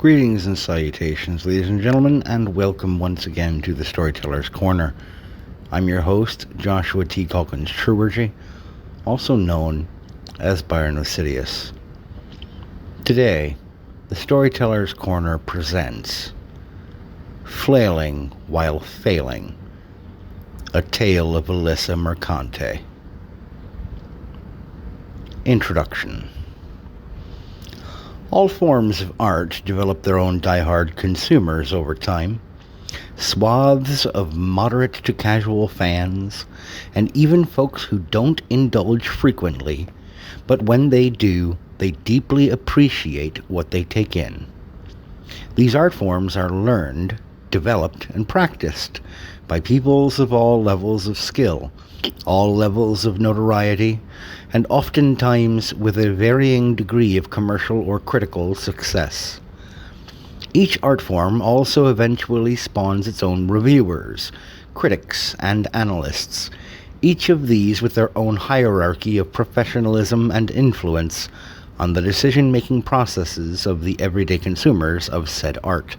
Greetings and salutations, ladies and gentlemen, and welcome once again to the Storyteller's Corner. I'm your host, Joshua T. Calkins Truergy, also known as Byron Osidious. Today, the Storyteller's Corner presents Flailing While Failing, a tale of Alyssa Mercante. Introduction. All forms of art develop their own die-hard consumers over time. Swaths of moderate to casual fans, and even folks who don't indulge frequently, but when they do, they deeply appreciate what they take in. These art forms are learned, developed, and practiced by peoples of all levels of skill, all levels of notoriety, and oftentimes with a varying degree of commercial or critical success. Each art form also eventually spawns its own reviewers, critics, and analysts, each of these with their own hierarchy of professionalism and influence on the decision-making processes of the everyday consumers of said art.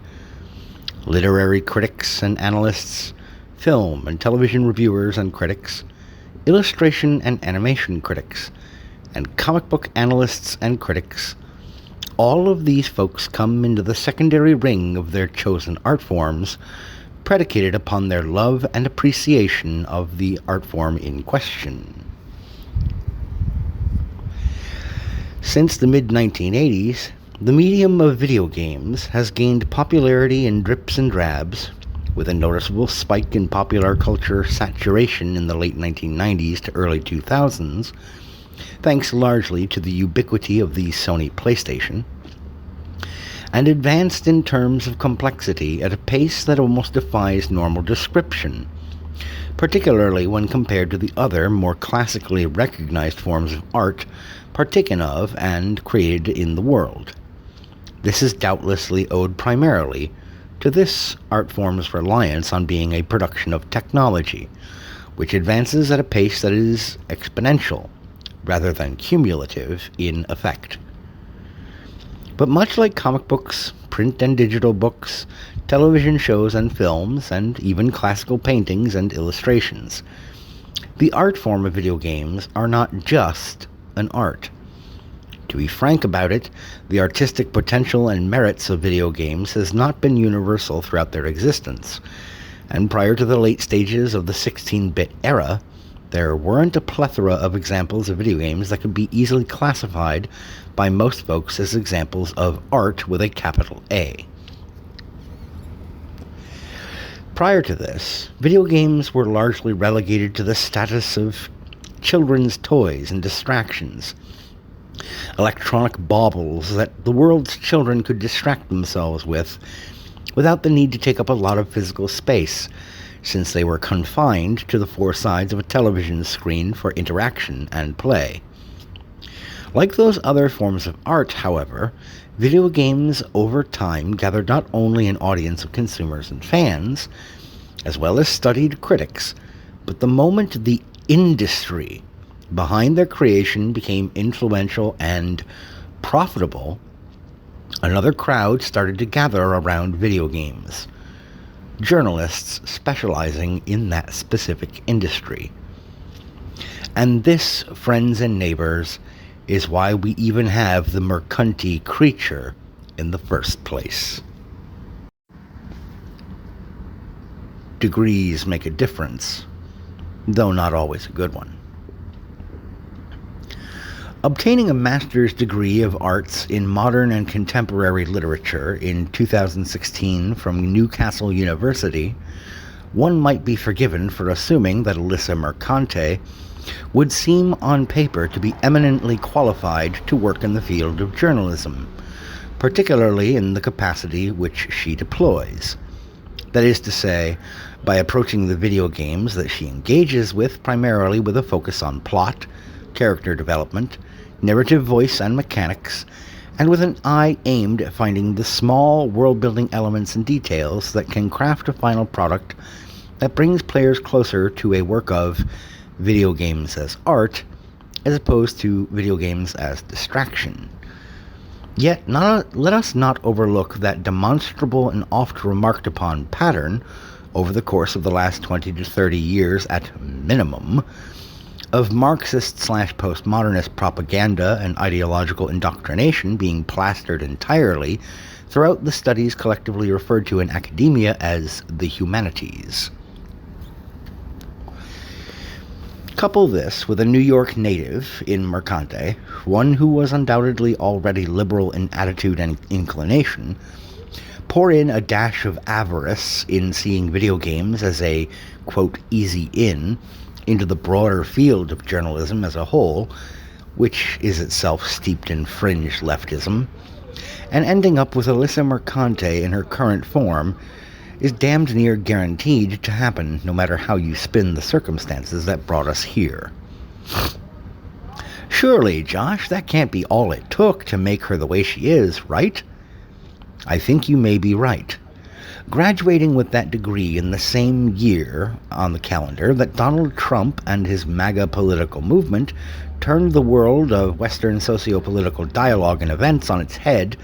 Literary critics and analysts, film and television reviewers and critics, illustration and animation critics, and comic book analysts and critics. All of these folks come into the secondary ring of their chosen art forms, predicated upon their love and appreciation of the art form in question. Since the mid-1980s, the medium of video games has gained popularity in drips and drabs, with a noticeable spike in popular culture saturation in the late 1990s to early 2000s, thanks largely to the ubiquity of the Sony PlayStation, and advanced in terms of complexity at a pace that almost defies normal description, particularly when compared to the other, more classically recognized forms of art partaken of and created in the world. This is doubtlessly owed primarily to this art form's reliance on being a production of technology, which advances at a pace that is exponential, rather than cumulative, in effect. But much like comic books, print and digital books, television shows and films, and even classical paintings and illustrations, the art form of video games are not just an art. To be frank about it, the artistic potential and merits of video games has not been universal throughout their existence, and prior to the late stages of the 16-bit era, there weren't a plethora of examples of video games that could be easily classified by most folks as examples of art with a capital A. Prior to this, video games were largely relegated to the status of children's toys and distractions, electronic baubles that the world's children could distract themselves with without the need to take up a lot of physical space, since they were confined to the four sides of a television screen for interaction and play. Like those other forms of art, however, video games over time gathered not only an audience of consumers and fans, as well as studied critics, but the moment the industry behind their creation became influential and profitable, another crowd started to gather around video games. Journalists specializing in that specific industry. And this, friends and neighbors, is why we even have the Mercante creature in the first place. Degrees make a difference, though not always a good one. Obtaining a master's degree of arts in modern and contemporary literature in 2016 from Newcastle University, one might be forgiven for assuming that Alyssa Mercante would seem on paper to be eminently qualified to work in the field of journalism, particularly in the capacity which she deploys. That is to say, by approaching the video games that she engages with primarily with a focus on plot, character development, narrative voice and mechanics, and with an eye aimed at finding the small world-building elements and details that can craft a final product that brings players closer to a work of video games as art, as opposed to video games as distraction. Yet let us not overlook that demonstrable and oft remarked upon pattern over the course of the last 20 to 30 years at minimum of Marxist/postmodernist propaganda and ideological indoctrination being plastered entirely throughout the studies collectively referred to in academia as the humanities. Couple this with a New York native in Mercante, one who was undoubtedly already liberal in attitude and inclination, pour in a dash of avarice in seeing video games as a, quote, easy in into the broader field of journalism as a whole, which is itself steeped in fringe leftism, and ending up with Alyssa Mercante in her current form is damned near guaranteed to happen no matter how you spin the circumstances that brought us here. Surely, Josh, that can't be all it took to make her the way she is, right? I think you may be right. Graduating with that degree in the same year on the calendar that Donald Trump and his MAGA political movement turned the world of Western socio-political dialogue and events on its head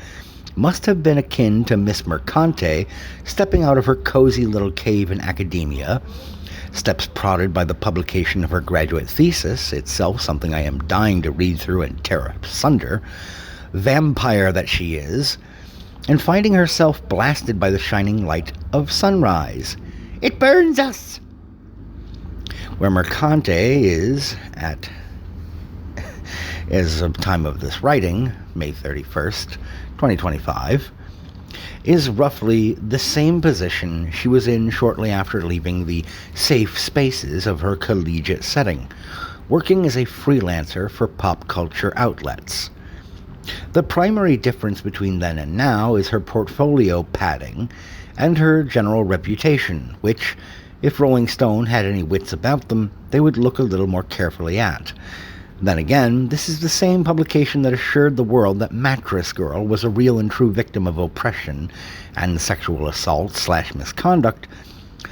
must have been akin to Miss Mercante stepping out of her cozy little cave in academia, steps prodded by the publication of her graduate thesis, itself something I am dying to read through and tear asunder, vampire that she is, and finding herself blasted by the shining light of sunrise. It burns us! Where Mercante is at, as of time of this writing, May 31st, 2025, is roughly the same position she was in shortly after leaving the safe spaces of her collegiate setting, working as a freelancer for pop culture outlets. The primary difference between then and now is her portfolio padding and her general reputation, which, if Rolling Stone had any wits about them, they would look a little more carefully at. Then again, this is the same publication that assured the world that Mattress Girl was a real and true victim of oppression and sexual assault/misconduct,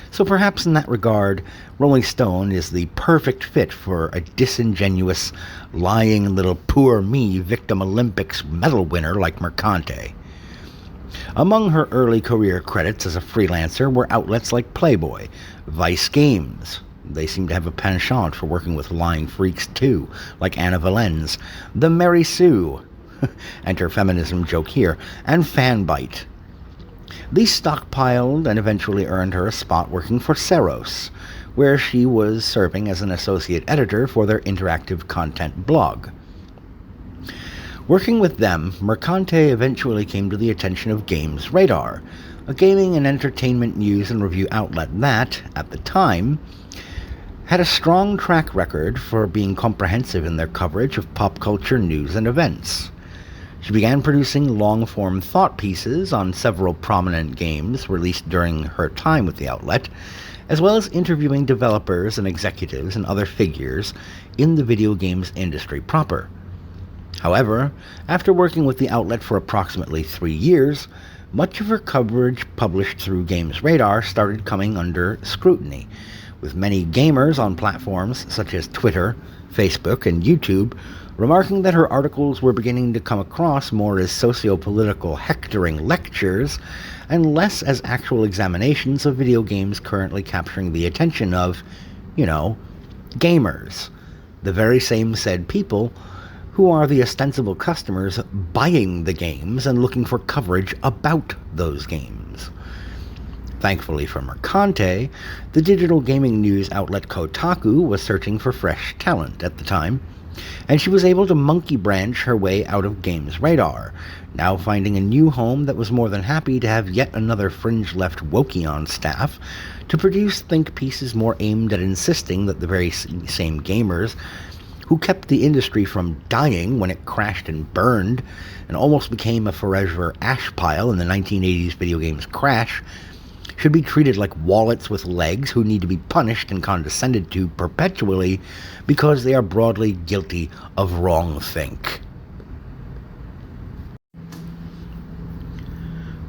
so perhaps in that regard, Rolling Stone is the perfect fit for a disingenuous, lying little poor me victim Olympics medal winner like Mercante. Among her early career credits as a freelancer were outlets like Playboy, Vice Games. They seem to have a penchant for working with lying freaks too, like Anna Valens, The Mary Sue, enter feminism joke here, and Fanbyte. These stockpiled and eventually earned her a spot working for Seros, where she was serving as an associate editor for their interactive content blog. Working with them, Mercante eventually came to the attention of Games Radar, a gaming and entertainment news and review outlet that, at the time, had a strong track record for being comprehensive in their coverage of pop culture news and events. She began producing long-form thought pieces on several prominent games released during her time with the outlet, as well as interviewing developers and executives and other figures in the video games industry proper. However, after working with the outlet for approximately 3 years, much of her coverage published through Games Radar started coming under scrutiny, with many gamers on platforms such as Twitter, Facebook, and YouTube remarking that her articles were beginning to come across more as socio-political hectoring lectures and less as actual examinations of video games currently capturing the attention of, gamers, the very same said people who are the ostensible customers buying the games and looking for coverage about those games. Thankfully for Mercante, the digital gaming news outlet Kotaku was searching for fresh talent at the time, and she was able to monkey branch her way out of Games Radar, now finding a new home that was more than happy to have yet another fringe-left wokey on staff to produce think pieces more aimed at insisting that the very same gamers who kept the industry from dying when it crashed and burned and almost became a forever ash pile in the 1980s video games crash should be treated like wallets with legs who need to be punished and condescended to perpetually because they are broadly guilty of wrongthink.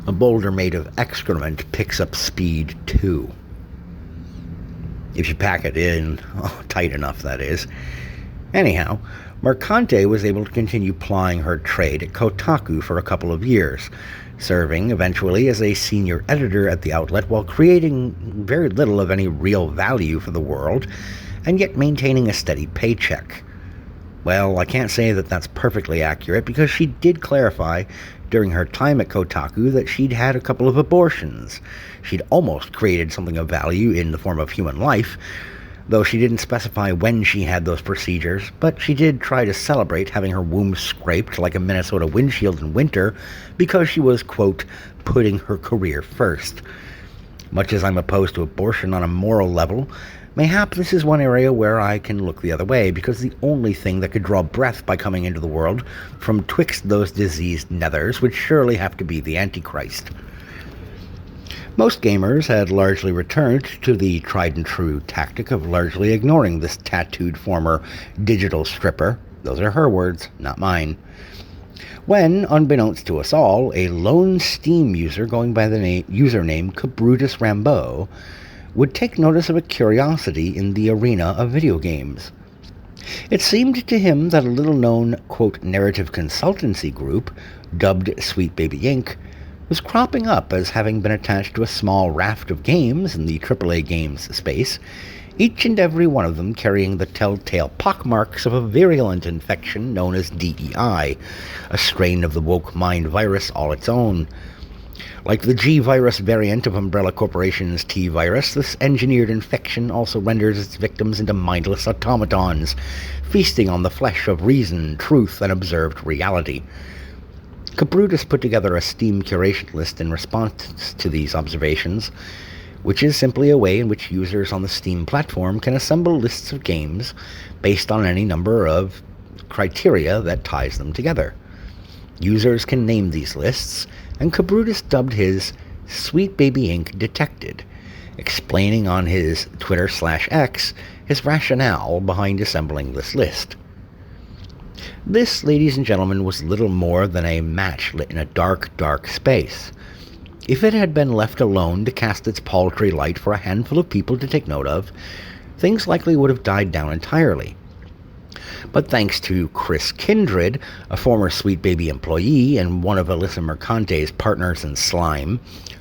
A boulder made of excrement picks up speed too. If you pack it in, tight enough that is. Anyhow, Mercante was able to continue plying her trade at Kotaku for a couple of years, serving eventually as a senior editor at the outlet while creating very little of any real value for the world, and yet maintaining a steady paycheck. Well, I can't say that that's perfectly accurate, because she did clarify during her time at Kotaku that she'd had a couple of abortions. She'd almost created something of value in the form of human life, though she didn't specify when she had those procedures, but she did try to celebrate having her womb scraped like a Minnesota windshield in winter because she was, quote, putting her career first. Much as I'm opposed to abortion on a moral level, mayhap this is one area where I can look the other way, because the only thing that could draw breath by coming into the world from twixt those diseased nethers would surely have to be the Antichrist. Most gamers had largely returned to the tried-and-true tactic of largely ignoring this tattooed former digital stripper. Those are her words, not mine. When, unbeknownst to us all, a lone Steam user going by the username Cabrutus Rambeau would take notice of a curiosity in the arena of video games. It seemed to him that a little-known, quote, narrative consultancy group, dubbed Sweet Baby Inc., was cropping up as having been attached to a small raft of games in the AAA games space, each and every one of them carrying the telltale pockmarks of a virulent infection known as DEI, a strain of the woke mind virus all its own. Like the G-virus variant of Umbrella Corporation's T-virus, this engineered infection also renders its victims into mindless automatons, feasting on the flesh of reason, truth, and observed reality. Cabrutus put together a Steam curation list in response to these observations, which is simply a way in which users on the Steam platform can assemble lists of games based on any number of criteria that ties them together. Users can name these lists, and Cabrutus dubbed his Sweet Baby Inc. Detected, explaining on his Twitter/X his rationale behind assembling this list. This, ladies and gentlemen, was little more than a match lit in a dark, dark space. If it had been left alone to cast its paltry light for a handful of people to take note of, things likely would have died down entirely. But thanks to Chris Kindred, a former Sweet Baby employee and one of Alyssa Mercante's partners in slime,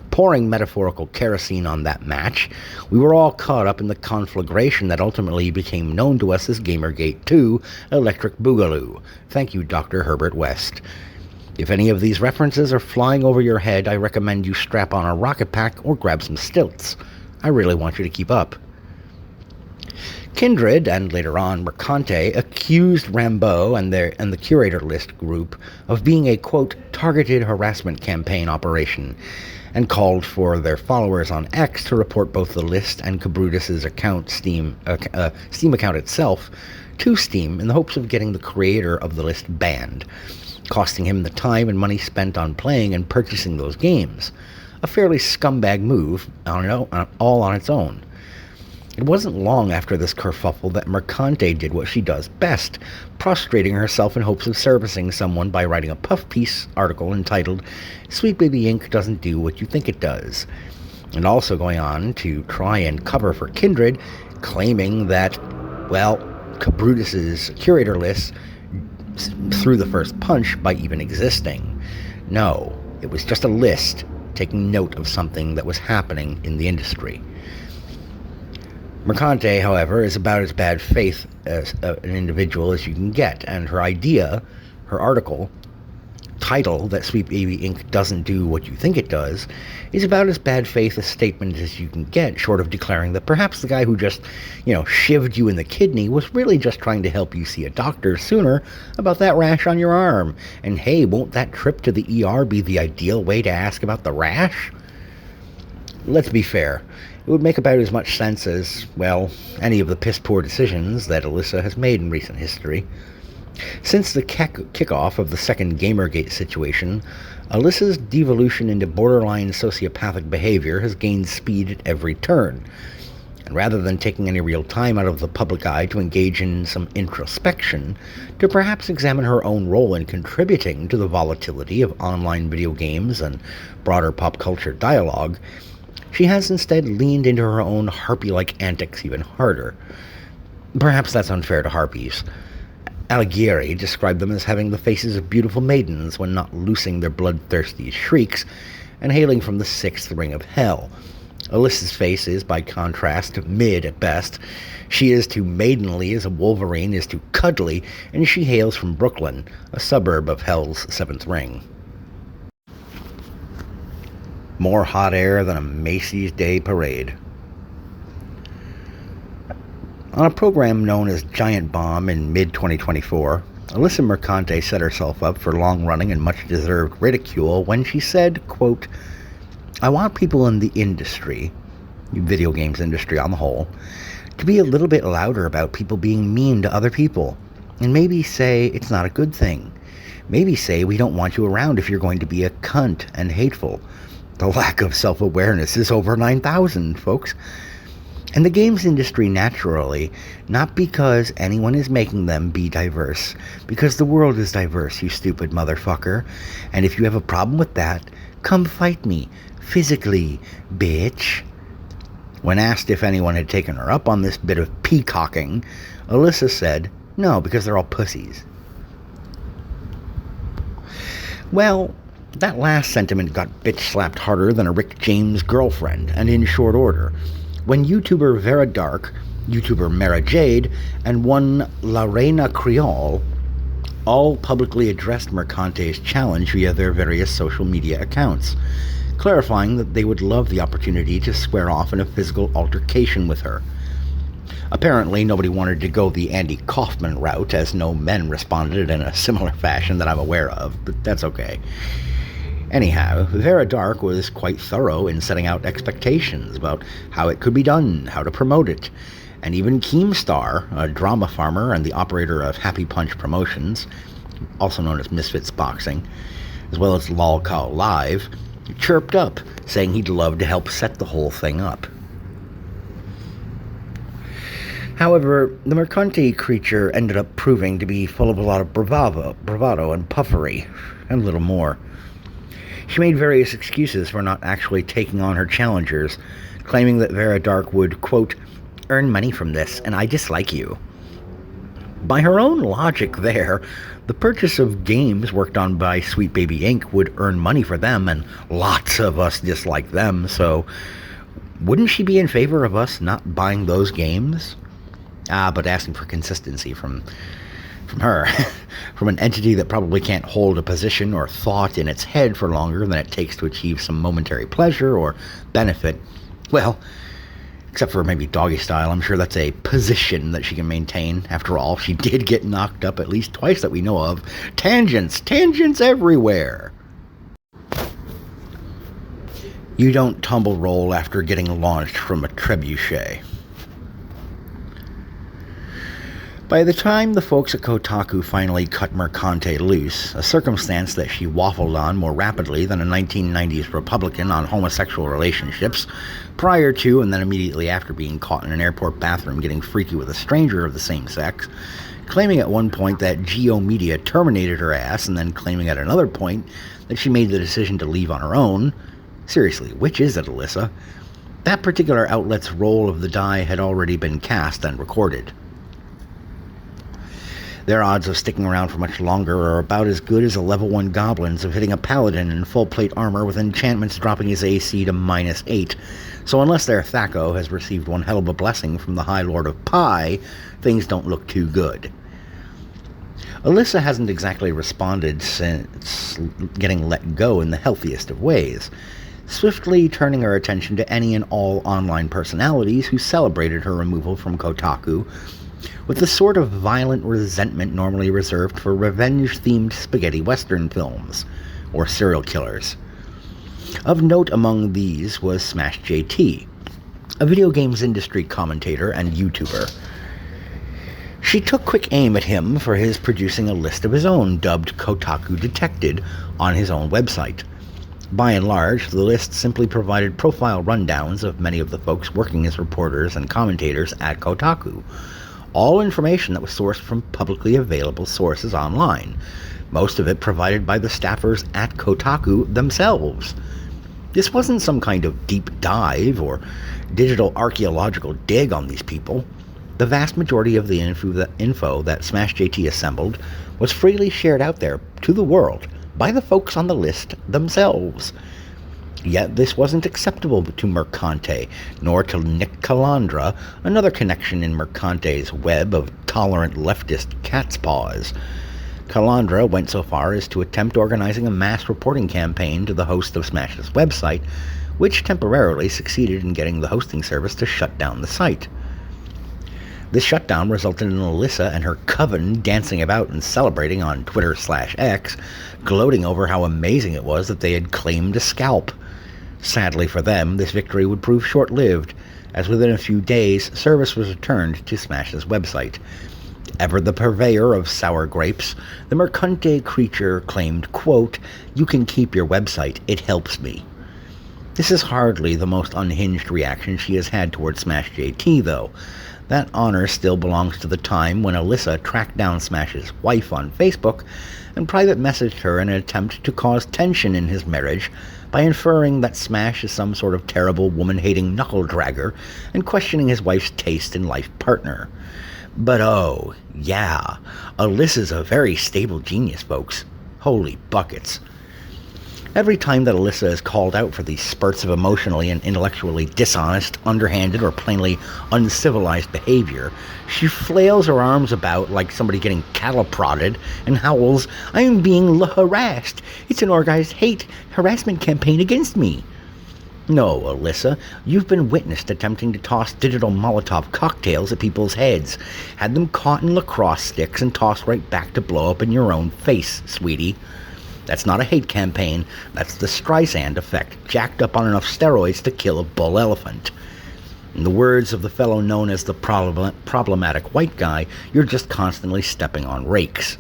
pouring metaphorical kerosene on that match, we were all caught up in the conflagration that ultimately became known to us as Gamergate 2, Electric Boogaloo. Thank you, Dr. Herbert West. If any of these references are flying over your head, I recommend you strap on a rocket pack or grab some stilts. I really want you to keep up. Kindred, and later on Mercante, accused Rambeau and the curator list group of being a, quote, targeted harassment campaign operation, and called for their followers on X to report both the list and Cabrutus's account, Steam account itself, to Steam in the hopes of getting the creator of the list banned, costing him the time and money spent on playing and purchasing those games. A fairly scumbag move, all on its own. It wasn't long after this kerfuffle that Mercante did what she does best, prostrating herself in hopes of servicing someone by writing a puff piece article entitled Sweet Baby Inc. Doesn't Do What You Think It Does, and also going on to try and cover for Kindred, claiming that, well, Cabrutus's curator list threw the first punch by even existing. No, it was just a list taking note of something that was happening in the industry. Mercante, however, is about as bad faith as an individual as you can get, and her article, title that Sweet Baby Inc. doesn't do what you think it does, is about as bad faith a statement as you can get, short of declaring that perhaps the guy who just, shivved you in the kidney was really just trying to help you see a doctor sooner about that rash on your arm. And hey, won't that trip to the ER be the ideal way to ask about the rash? Let's be fair. It would make about as much sense as, well, any of the piss-poor decisions that Alyssa has made in recent history. Since the kickoff of the second Gamergate situation, Alyssa's devolution into borderline sociopathic behavior has gained speed at every turn. And rather than taking any real time out of the public eye to engage in some introspection, to perhaps examine her own role in contributing to the volatility of online video games and broader pop culture dialogue, she has instead leaned into her own harpy-like antics even harder. Perhaps that's unfair to harpies. Alighieri described them as having the faces of beautiful maidens when not loosing their bloodthirsty shrieks and hailing from the sixth ring of hell. Alyssa's face is, by contrast, mid at best. She is too maidenly as a Wolverine is too cuddly, and she hails from Brooklyn, a suburb of Hell's seventh ring. More hot air than a Macy's Day Parade. On a program known as Giant Bomb in mid-2024, Alyssa Mercante set herself up for long-running and much-deserved ridicule when she said, quote, "I want people in the industry, video games industry on the whole, to be a little bit louder about people being mean to other people, and maybe say it's not a good thing. Maybe say we don't want you around if you're going to be a cunt and hateful. The lack of self-awareness is over 9,000, folks. And the games industry naturally, not because anyone is making them be diverse, because the world is diverse, you stupid motherfucker. And if you have a problem with that, come fight me, physically, bitch." When asked if anyone had taken her up on this bit of peacocking, Alyssa said, "No, because they're all pussies." Well, that last sentiment got bitch-slapped harder than a Rick James girlfriend, and in short order, when YouTuber Vera Dark, YouTuber Mara Jade, and one La Reina Creole all publicly addressed Mercante's challenge via their various social media accounts, clarifying that they would love the opportunity to square off in a physical altercation with her. Apparently, nobody wanted to go the Andy Kaufman route, as no men responded in a similar fashion that I'm aware of, but that's okay. Anyhow, Vera Dark was quite thorough in setting out expectations about how it could be done, how to promote it, and even Keemstar, a drama farmer and the operator of Happy Punch Promotions, also known as Misfits Boxing, as well as Lol Cow Live, chirped up, saying he'd love to help set the whole thing up. However, the Mercante creature ended up proving to be full of a lot of bravado and puffery, and little more. She made various excuses for not actually taking on her challengers, claiming that Vera Dark would, quote, "earn money from this, and I dislike you." By her own logic there, the purchase of games worked on by Sweet Baby Inc. would earn money for them, and lots of us dislike them, so wouldn't she be in favor of us not buying those games? But asking for consistency from her, from an entity that probably can't hold a position or thought in its head for longer than it takes to achieve some momentary pleasure or benefit. Well, except for maybe doggy style, I'm sure that's a position that she can maintain. After all, she did get knocked up at least twice that we know of. Tangents everywhere. You don't tumble roll after getting launched from a trebuchet. By the time the folks at Kotaku finally cut Mercante loose, a circumstance that she waffled on more rapidly than a 1990s Republican on homosexual relationships, prior to and then immediately after being caught in an airport bathroom getting freaky with a stranger of the same sex, claiming at one point that Geo Media terminated her ass, and then claiming at another point that she made the decision to leave on her own. Seriously, which is it, Alyssa? That particular outlet's roll of the die had already been cast and recorded. Their odds of sticking around for much longer are about as good as a level 1 goblin's of hitting a paladin in full plate armor with enchantments dropping his AC to -8, so unless their Thaco has received one hell of a blessing from the High Lord of Pie, things don't look too good. Alyssa hasn't exactly responded since getting let go in the healthiest of ways, swiftly turning her attention to any and all online personalities who celebrated her removal from Kotaku with the sort of violent resentment normally reserved for revenge-themed spaghetti western films, or serial killers. Of note among these was SmashJT, a video games industry commentator and YouTuber. She took quick aim at him for his producing a list of his own, dubbed Kotaku Detected, on his own website. By and large, the list simply provided profile rundowns of many of the folks working as reporters and commentators at Kotaku, all information that was sourced from publicly available sources online, most of it provided by the staffers at Kotaku themselves. This wasn't some kind of deep dive or digital archaeological dig on these people. The vast majority of the info that SmashJT assembled was freely shared out there to the world by the folks on the list themselves. Yet this wasn't acceptable to Mercante, nor to Nick Calandra, another connection in Mercante's web of tolerant leftist cat's paws. Calandra went so far as to attempt organizing a mass reporting campaign to the host of Smash's website, which temporarily succeeded in getting the hosting service to shut down the site. This shutdown resulted in Alyssa and her coven dancing about and celebrating on Twitter/X, gloating over how amazing it was that they had claimed a scalp. Sadly for them, this victory would prove short-lived, as within a few days, service was returned to Smash's website. Ever the purveyor of sour grapes, the Mercante creature claimed, quote, "You can keep your website, it helps me." This is hardly the most unhinged reaction she has had towards SmashJT, though. That honor still belongs to the time when Alyssa tracked down Smash's wife on Facebook and private messaged her in an attempt to cause tension in his marriage by inferring that Smash is some sort of terrible woman-hating knuckle-dragger and questioning his wife's taste in life partner. But oh, yeah, Alyssa's a very stable genius, folks. Holy buckets. Every time that Alyssa is called out for these spurts of emotionally and intellectually dishonest, underhanded, or plainly uncivilized behavior, she flails her arms about like somebody getting cattle prodded and howls, "I am being harassed. It's an organized harassment campaign against me." No, Alyssa, you've been witnessed attempting to toss digital Molotov cocktails at people's heads, had them caught in lacrosse sticks and tossed right back to blow up in your own face, sweetie. That's not a hate campaign, that's the Streisand effect, jacked up on enough steroids to kill a bull elephant. In the words of the fellow known as the problematic white guy, you're just constantly stepping on rakes.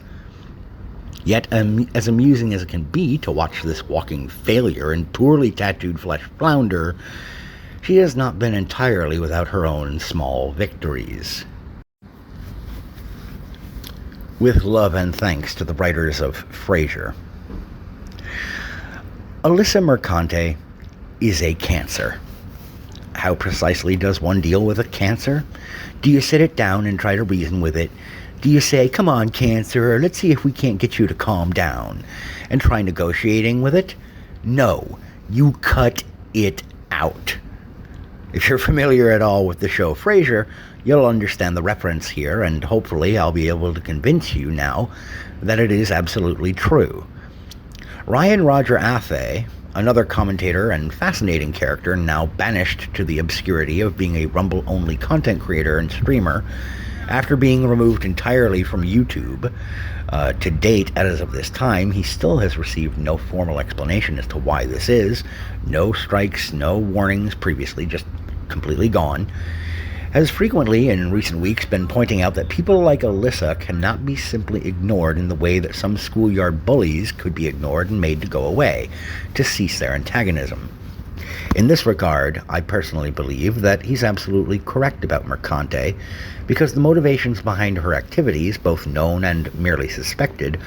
Yet, as amusing as it can be to watch this walking failure and poorly tattooed flesh flounder, she has not been entirely without her own small victories. With love and thanks to the writers of Frasier. Alyssa Mercante is a cancer. How precisely does one deal with a cancer? Do you sit it down and try to reason with it? Do you say, "Come on, Cancer, let's see if we can't get you to calm down," and try negotiating with it? No, you cut it out. If you're familiar at all with the show Frasier, you'll understand the reference here, and hopefully I'll be able to convince you now that it is absolutely true. Ryan Roger Athay, another commentator and fascinating character now banished to the obscurity of being a Rumble-only content creator and streamer, after being removed entirely from YouTube, to date, as of this time, he still has received no formal explanation as to why this is. No strikes, no warnings previously, just completely gone. Has frequently in recent weeks been pointing out that people like Alyssa cannot be simply ignored in the way that some schoolyard bullies could be ignored and made to go away, to cease their antagonism. In this regard, I personally believe that he's absolutely correct about Mercante, because the motivations behind her activities, both known and merely suspected,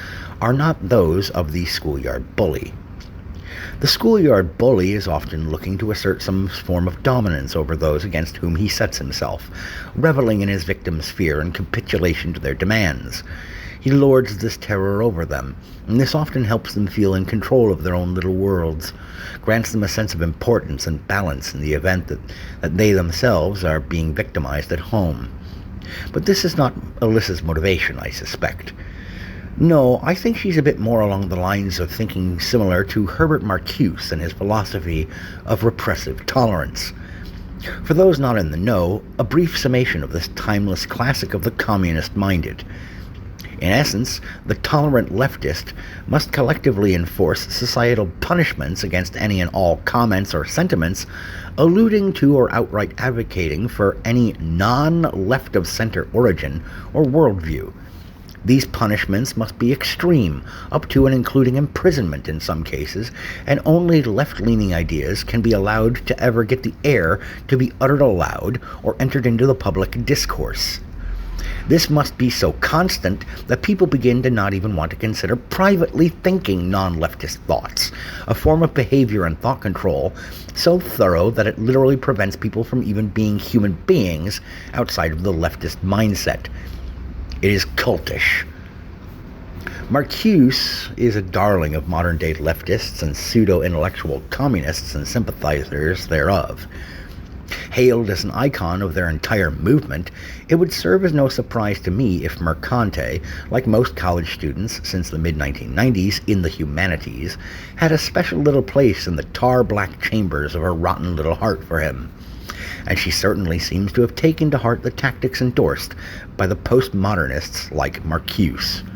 are not those of the schoolyard bully. The schoolyard bully is often looking to assert some form of dominance over those against whom he sets himself, reveling in his victims' fear and capitulation to their demands. He lords this terror over them, and this often helps them feel in control of their own little worlds, grants them a sense of importance and balance in the event that they themselves are being victimized at home. But this is not Alyssa's motivation, I suspect. No, I think she's a bit more along the lines of thinking similar to Herbert Marcuse and his philosophy of repressive tolerance. For those not in the know, a brief summation of this timeless classic of the communist-minded. In essence, the tolerant leftist must collectively enforce societal punishments against any and all comments or sentiments alluding to or outright advocating for any non-left-of-center origin or worldview. These punishments must be extreme, up to and including imprisonment in some cases, and only left-leaning ideas can be allowed to ever get the air to be uttered aloud or entered into the public discourse. This must be so constant that people begin to not even want to consider privately thinking non-leftist thoughts, a form of behavior and thought control so thorough that it literally prevents people from even being human beings outside of the leftist mindset. It is cultish. Marcuse is a darling of modern-day leftists and pseudo-intellectual communists and sympathizers thereof. Hailed as an icon of their entire movement, it would serve as no surprise to me if Mercante, like most college students since the mid-1990s in the humanities, had a special little place in the tar-black chambers of her rotten little heart for him. And she certainly seems to have taken to heart the tactics endorsed by the postmodernists like Marcuse.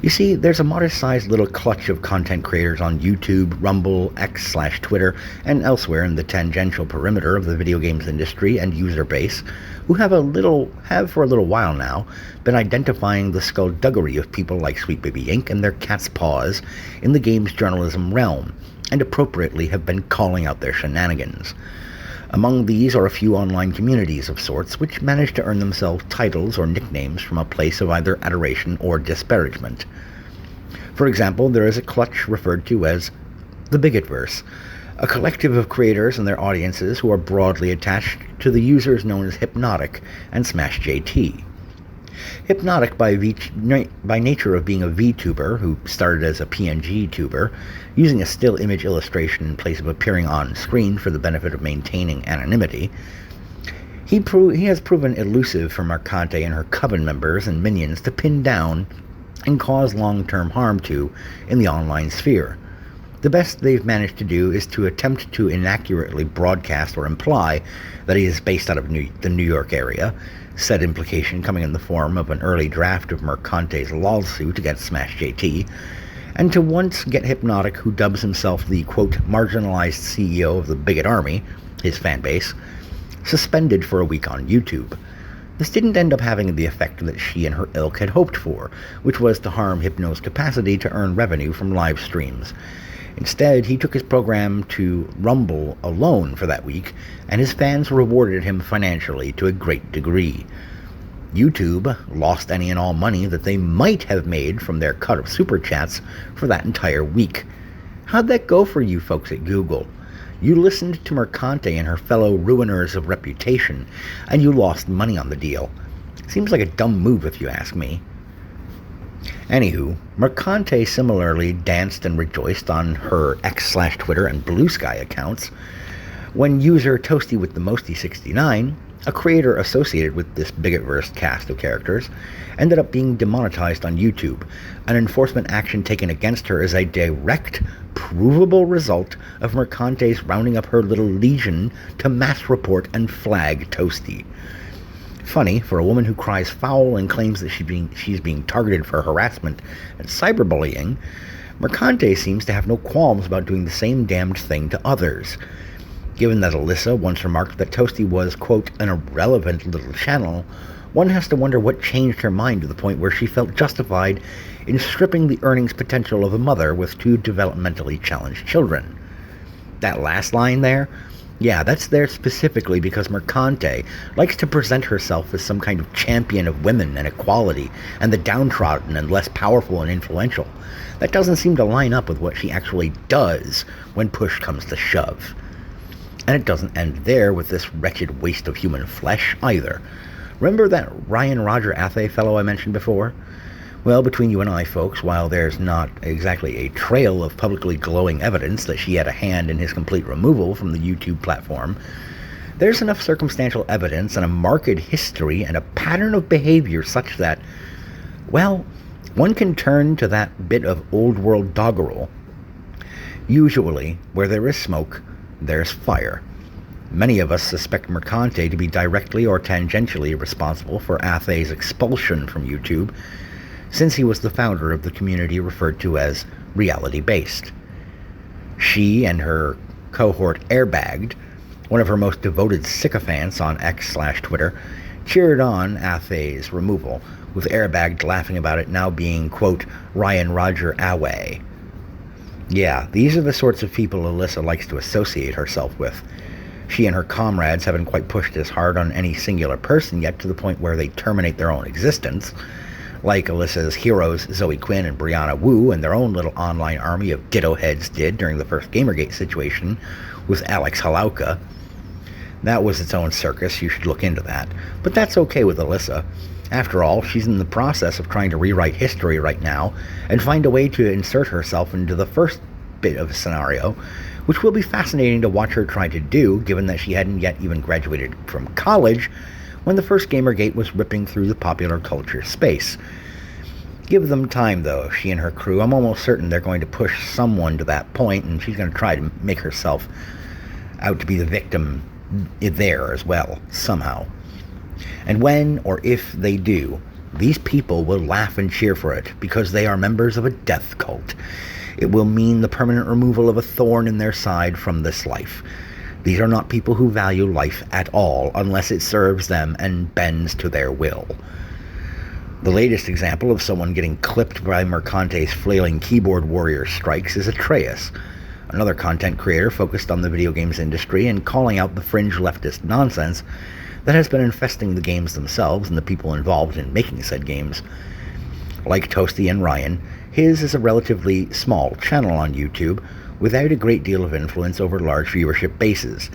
You see, there's a modest-sized little clutch of content creators on YouTube, Rumble, X/Twitter, and elsewhere in the tangential perimeter of the video games industry and user base, who have for a little while now been identifying the skullduggery of people like Sweet Baby Inc. and their cat's paws in the games journalism realm, and appropriately have been calling out their shenanigans. Among these are a few online communities of sorts which manage to earn themselves titles or nicknames from a place of either adoration or disparagement. For example, there is a clutch referred to as the Bigotverse, a collective of creators and their audiences who are broadly attached to the users known as Hypnotic and SmashJT. Hypnotic, by nature of being a VTuber who started as a PNG tuber, using a still image illustration in place of appearing on screen for the benefit of maintaining anonymity, he has proven elusive for Mercante and her coven members and minions to pin down and cause long-term harm to in the online sphere. The best they've managed to do is to attempt to inaccurately broadcast or imply that he is based out of the New York area, said implication coming in the form of an early draft of Mercante's lolsuit against SmashJT, and to once get Hypnotic, who dubs himself the, quote, marginalized CEO of the Bigot Army, his fanbase, suspended for a week on YouTube. This didn't end up having the effect that she and her ilk had hoped for, which was to harm Hypno's capacity to earn revenue from live streams. Instead, he took his program to Rumble alone for that week, and his fans rewarded him financially to a great degree. YouTube lost any and all money that they might have made from their cut of super chats for that entire week. How'd that go for you folks at Google? You listened to Mercante and her fellow ruiners of reputation, and you lost money on the deal. Seems like a dumb move if you ask me. Anywho, Mercante similarly danced and rejoiced on her X/Twitter and Blue Sky accounts when user ToastyWithTheMosty69, a creator associated with this Bigotverse cast of characters, ended up being demonetized on YouTube, an enforcement action taken against her as a direct, provable result of Mercante's rounding up her little legion to mass report and flag Toasty. Funny, for a woman who cries foul and claims that she's being targeted for harassment and cyberbullying, Mercante seems to have no qualms about doing the same damned thing to others. Given that Alyssa once remarked that Toasty was, quote, an irrelevant little channel, one has to wonder what changed her mind to the point where she felt justified in stripping the earnings potential of a mother with two developmentally challenged children. That last line there? Yeah, that's there specifically because Mercante likes to present herself as some kind of champion of women and equality and the downtrodden and less powerful and influential. That doesn't seem to line up with what she actually does when push comes to shove. And it doesn't end there with this wretched waste of human flesh either. Remember that Ryan Roger Athay fellow I mentioned before? Well, between you and I, folks, while there's not exactly a trail of publicly glowing evidence that she had a hand in his complete removal from the YouTube platform, there's enough circumstantial evidence and a marked history and a pattern of behavior such that, well, one can turn to that bit of old-world doggerel. Usually, where there is smoke, there's fire. Many of us suspect Mercante to be directly or tangentially responsible for Athay's expulsion from YouTube, since he was the founder of the community referred to as reality-based. She and her cohort Airbagged, one of her most devoted sycophants on X/Twitter, cheered on Athay's removal, with Airbagged laughing about it now being, quote, Ryan Roger Athay. Yeah, these are the sorts of people Alyssa likes to associate herself with. She and her comrades haven't quite pushed as hard on any singular person yet to the point where they terminate their own existence, like Alyssa's heroes Zoe Quinn and Brianna Wu and their own little online army of ditto heads did during the first Gamergate situation with Alex Halauka. That was its own circus, you should look into that. But that's okay with Alyssa. After all, she's in the process of trying to rewrite history right now and find a way to insert herself into the first bit of a scenario, which will be fascinating to watch her try to do, given that she hadn't yet even graduated from college when the first Gamergate was ripping through the popular culture space. Give them time, though, she and her crew. I'm almost certain they're going to push someone to that point, and she's going to try to make herself out to be the victim there as well, somehow. And when or if they do, these people will laugh and cheer for it, because they are members of a death cult. It will mean the permanent removal of a thorn in their side from this life. These are not people who value life at all, unless it serves them and bends to their will. The latest example of someone getting clipped by Mercante's flailing keyboard warrior strikes is Atreus, another content creator focused on the video games industry and calling out the fringe leftist nonsense that has been infesting the games themselves and the people involved in making said games. Like Toasty and Ryan, his is a relatively small channel on YouTube, without a great deal of influence over large viewership bases.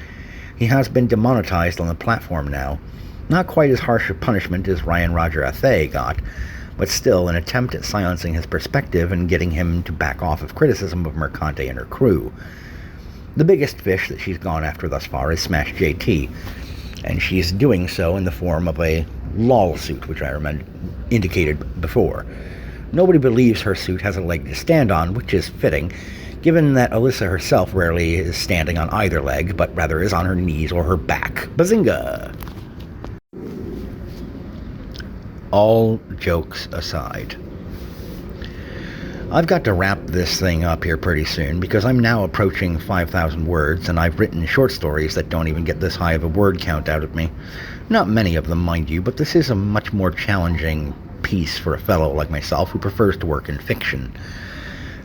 He has been demonetized on the platform now. Not quite as harsh a punishment as Ryan Roger Athay got, but still an attempt at silencing his perspective and getting him to back off of criticism of Mercante and her crew. The biggest fish that she's gone after thus far is SmashJT, and she's doing so in the form of a lolsuit, which I indicated before. Nobody believes her suit has a leg to stand on, which is fitting, given that Alyssa herself rarely is standing on either leg, but rather is on her knees or her back. Bazinga! All jokes aside, I've got to wrap this thing up here pretty soon, because I'm now approaching 5,000 words, and I've written short stories that don't even get this high of a word count out of me. Not many of them, mind you, but this is a much more challenging piece for a fellow like myself who prefers to work in fiction.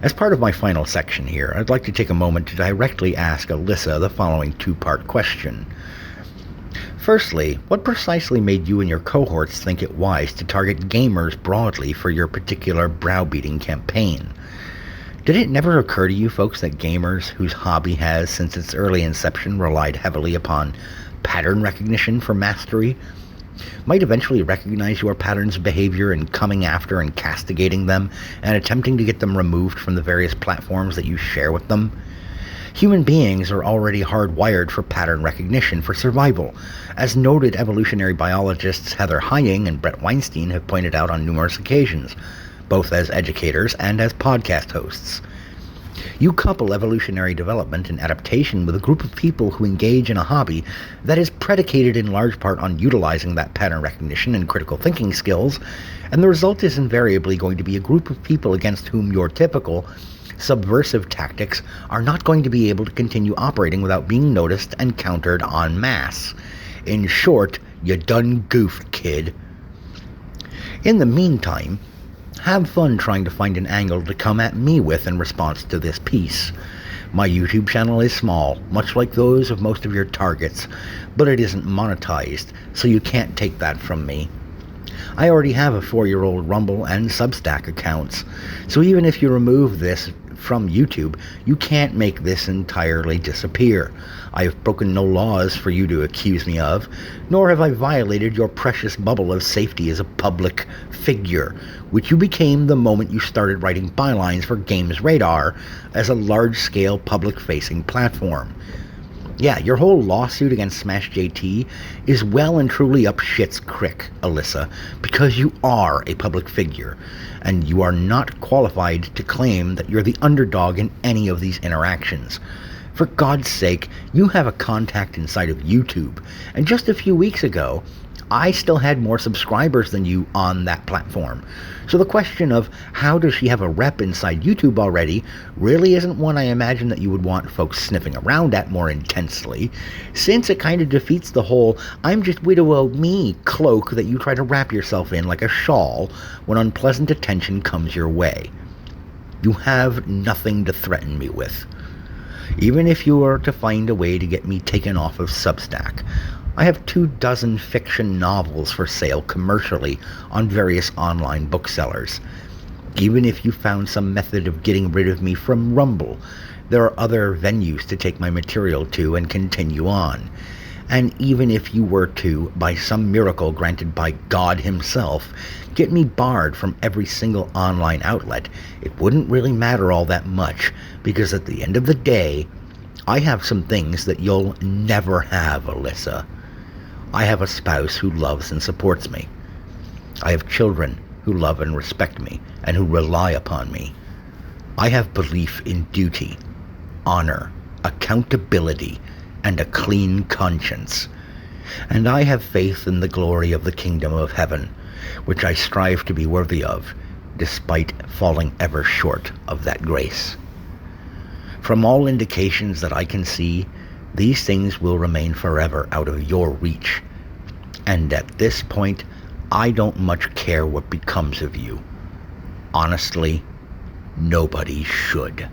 As part of my final section here, I'd like to take a moment to directly ask Alyssa the following two-part question. Firstly, what precisely made you and your cohorts think it wise to target gamers broadly for your particular browbeating campaign? Did it never occur to you folks that gamers, whose hobby has since its early inception relied heavily upon pattern recognition for mastery, might eventually recognize your patterns of behavior in coming after and castigating them and attempting to get them removed from the various platforms that you share with them? Human beings are already hardwired for pattern recognition for survival, as noted evolutionary biologists Heather Heying and Brett Weinstein have pointed out on numerous occasions, both as educators and as podcast hosts. You couple evolutionary development and adaptation with a group of people who engage in a hobby that is predicated in large part on utilizing that pattern recognition and critical thinking skills, and the result is invariably going to be a group of people against whom your typical subversive tactics are not going to be able to continue operating without being noticed and countered en masse. In short, you done goofed, kid. In the meantime, have fun trying to find an angle to come at me with in response to this piece. My YouTube channel is small, much like those of most of your targets, but it isn't monetized, so you can't take that from me. I already have a 4-year-old Rumble and Substack accounts, so even if you remove this from YouTube, you can't make this entirely disappear. I have broken no laws for you to accuse me of, nor have I violated your precious bubble of safety as a public figure, which you became the moment you started writing bylines for Games Radar as a large-scale public-facing platform. Yeah, your whole lawsuit against SmashJT is well and truly up shit's crick, Alyssa, because you are a public figure, and you are not qualified to claim that you're the underdog in any of these interactions. For God's sake, you have a contact inside of YouTube, and just a few weeks ago, I still had more subscribers than you on that platform. So the question of how does she have a rep inside YouTube already really isn't one I imagine that you would want folks sniffing around at more intensely, since it kind of defeats the whole I'm just widow me cloak that you try to wrap yourself in like a shawl when unpleasant attention comes your way. You have nothing to threaten me with. Even if you were to find a way to get me taken off of Substack, I have 24 fiction novels for sale commercially on various online booksellers. Even if you found some method of getting rid of me from Rumble, there are other venues to take my material to and continue on. And even if you were to, by some miracle granted by God himself, get me barred from every single online outlet, it wouldn't really matter all that much, because at the end of the day, I have some things that you'll never have, Alyssa. I have a spouse who loves and supports me. I have children who love and respect me, and who rely upon me. I have belief in duty, honor, accountability, and a clean conscience. And I have faith in the glory of the kingdom of heaven, which I strive to be worthy of, despite falling ever short of that grace. From all indications that I can see, these things will remain forever out of your reach. And at this point, I don't much care what becomes of you. Honestly, nobody should.